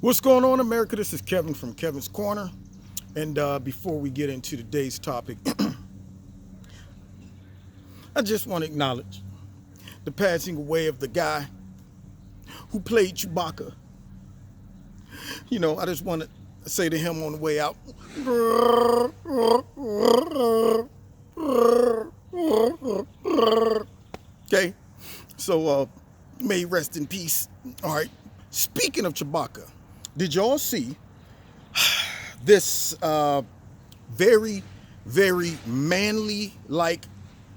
What's going on, America? This is Kevin from Kevin's Corner. And before we get into today's topic, I just want to acknowledge the passing away of the guy who played Chewbacca. I just want to say to him on the way out, okay? So, may he rest in peace. All right. Speaking of Chewbacca, did y'all see this very, very manly-like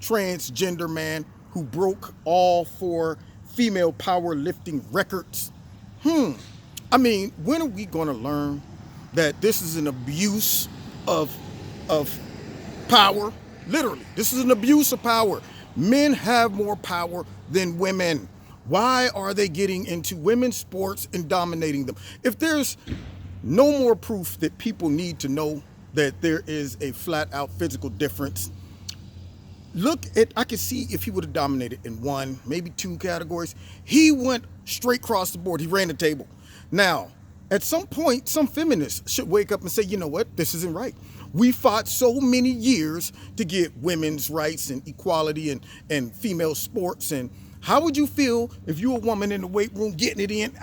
transgender man who broke all 4 female powerlifting records? I mean, when are we going to learn that this is an abuse of power? Literally, this is an abuse of power. Men have more power than women. Why are they getting into women's sports and dominating them? If there's no more proof that people need to know that there is a flat out physical difference, I could see if he would have dominated in 1, maybe 2 categories. He went straight across the board. He ran the table. Now, at some point, some feminists should wake up and say, you know what, this isn't right. We fought so many years to get women's rights and equality and female sports. And how would you feel if you were a woman in the weight room getting it in?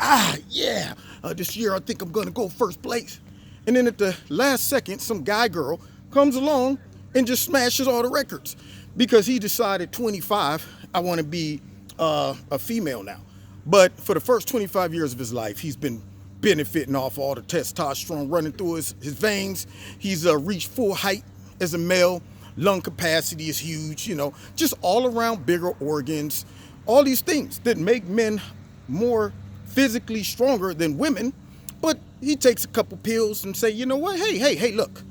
This year I think I'm going to go first place. And then at the last second, some girl comes along and just smashes all the records because he decided 25, I want to be a female now. But for the first 25 years of his life, he's been benefiting off all the testosterone running through his veins. He's reached full height as a male. Lung capacity is huge, just all around bigger organs. All these things that make men more physically stronger than women. But he takes a couple pills and say, you know what? Hey, look,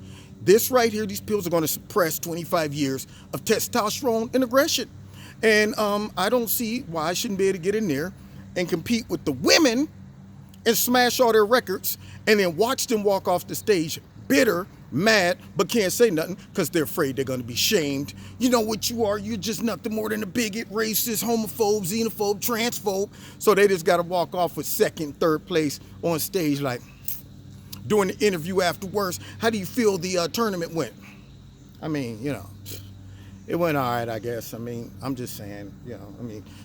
this right here, these pills are going to suppress 25 years of testosterone and aggression. And I don't see why I shouldn't be able to get in there and compete with the women and smash all their records and then watch them walk off the stage bitter, mad, but can't say nothing because they're afraid they're going to be shamed. You know what you are? You're just nothing more than a bigot, racist, homophobe, xenophobe, transphobe. So they just got to walk off with 2nd, 3rd place on stage like during the interview afterwards. How do you feel the tournament went? I mean, it went all right, I guess. I mean, I'm just saying,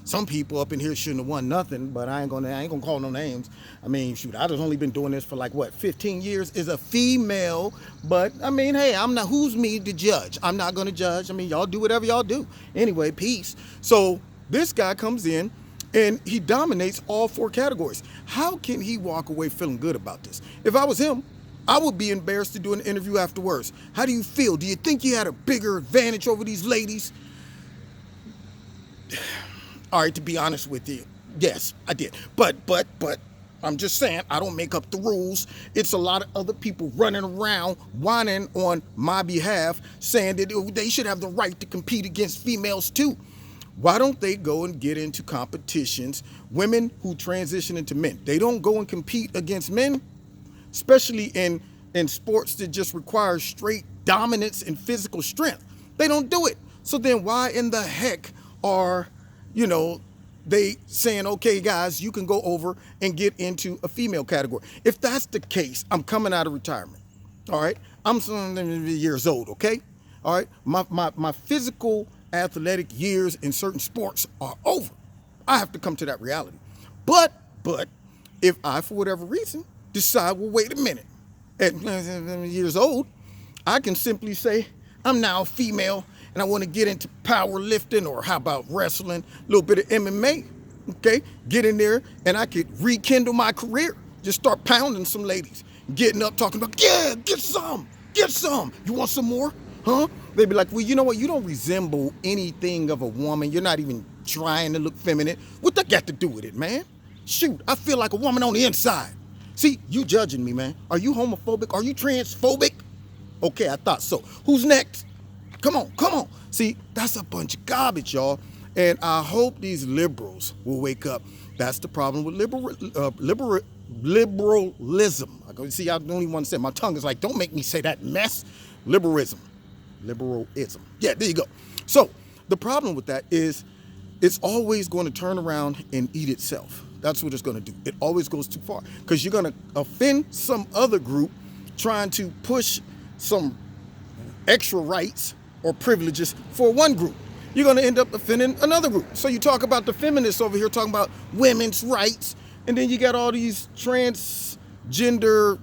some people up in here shouldn't have won nothing, but I ain't gonna call no names. I mean, shoot, I just only been doing this for 15 years as a female. But I mean, hey, who's me to judge? I'm not gonna judge. I mean, y'all do whatever y'all do. Anyway, peace. So this guy comes in and he dominates all 4 categories. How can he walk away feeling good about this? If I was him, I would be embarrassed to do an interview afterwards. How do you feel? Do you think you had a bigger advantage over these ladies? All right, to be honest with you, yes, I did. But I'm just saying, I don't make up the rules. It's a lot of other people running around whining on my behalf, saying that they should have the right to compete against females too. Why don't they go and get into competitions? Women who transition into men, they don't go and compete against men. Especially in sports that just require straight dominance and physical strength. They don't do it. So then why in the heck are, they saying, okay, guys, you can go over and get into a female category? If that's the case, I'm coming out of retirement. All right. I'm 70 years old. Okay. All right. My physical athletic years in certain sports are over. I have to come to that reality. But if I, for whatever reason, decide, well, wait a minute, at 7 years old, I can simply say, I'm now a female and I want to get into powerlifting, or how about wrestling, a little bit of MMA, okay? Get in there and I could rekindle my career. Just start pounding some ladies, getting up, talking about, yeah, get some. You want some more? Huh? They'd be like, well, you know what? You don't resemble anything of a woman. You're not even trying to look feminine. What that got to do with it, man? Shoot, I feel like a woman on the inside. See, you judging me, man. Are you homophobic? Are you transphobic? Okay, I thought so. Who's next? Come on. See, that's a bunch of garbage, y'all. And I hope these liberals will wake up. That's the problem with liberalism. See, I don't even want to say it. My tongue is like, don't make me say that mess. Liberalism. Yeah, there you go. So the problem with that is it's always going to turn around and eat itself. That's what it's going to do. It always goes too far because you're going to offend some other group trying to push some extra rights or privileges for one group. You're going to end up offending another group. So you talk about the feminists over here talking about women's rights, and then you got all these transgender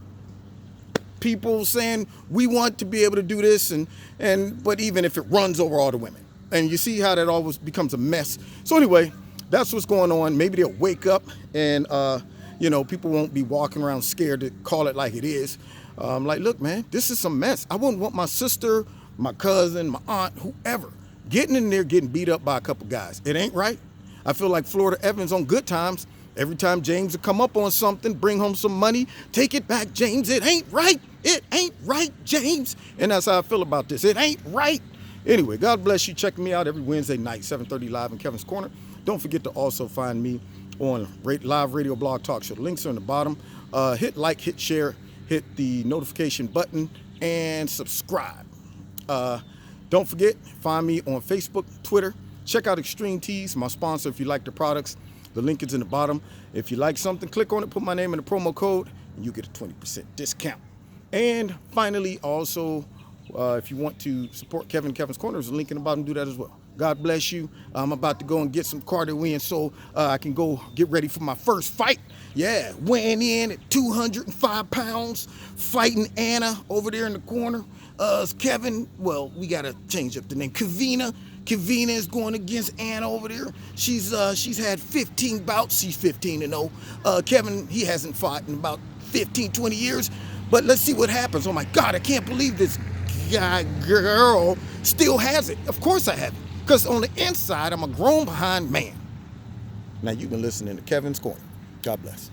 people saying we want to be able to do this, but even if it runs over all the women. And you see how that always becomes a mess. So anyway, that's what's going on. Maybe they'll wake up and, people won't be walking around scared to call it like it is. Like, look, man, this is some mess. I wouldn't want my sister, my cousin, my aunt, whoever, getting in there getting beat up by a couple guys. It ain't right. I feel like Florida Evans on Good Times. Every time James would come up on something, bring home some money, take it back, James. It ain't right. It ain't right, James. And that's how I feel about this. It ain't right. Anyway, God bless you. Check me out every Wednesday night, 7:30 live in Kevin's Corner. Don't forget to also find me on Live Radio Blog Talk Show. The links are in the bottom. Hit like, hit share, hit the notification button, and subscribe. Don't forget, find me on Facebook, Twitter. Check out Extreme Tees, my sponsor, if you like the products. The link is in the bottom. If you like something, click on it, put my name in the promo code, and you get a 20% discount. And finally, also, if you want to support Kevin's Corner, there's a link in the bottom. Do that as well. God bless you. I'm about to go and get some cardio in so I can go get ready for my first fight. Yeah, weighing in at 205 pounds, fighting Anna over there in the corner. Kevin, well, we got to change up the name. Kavina is going against Anna over there. She's had 15 bouts. She's 15-0. Kevin, he hasn't fought in about 15, 20 years. But let's see what happens. Oh, my God, I can't believe this girl still has it. Of course I have it. Because on the inside, I'm a grown behind man. Now, you've been listening to Kevin's Corner. God bless.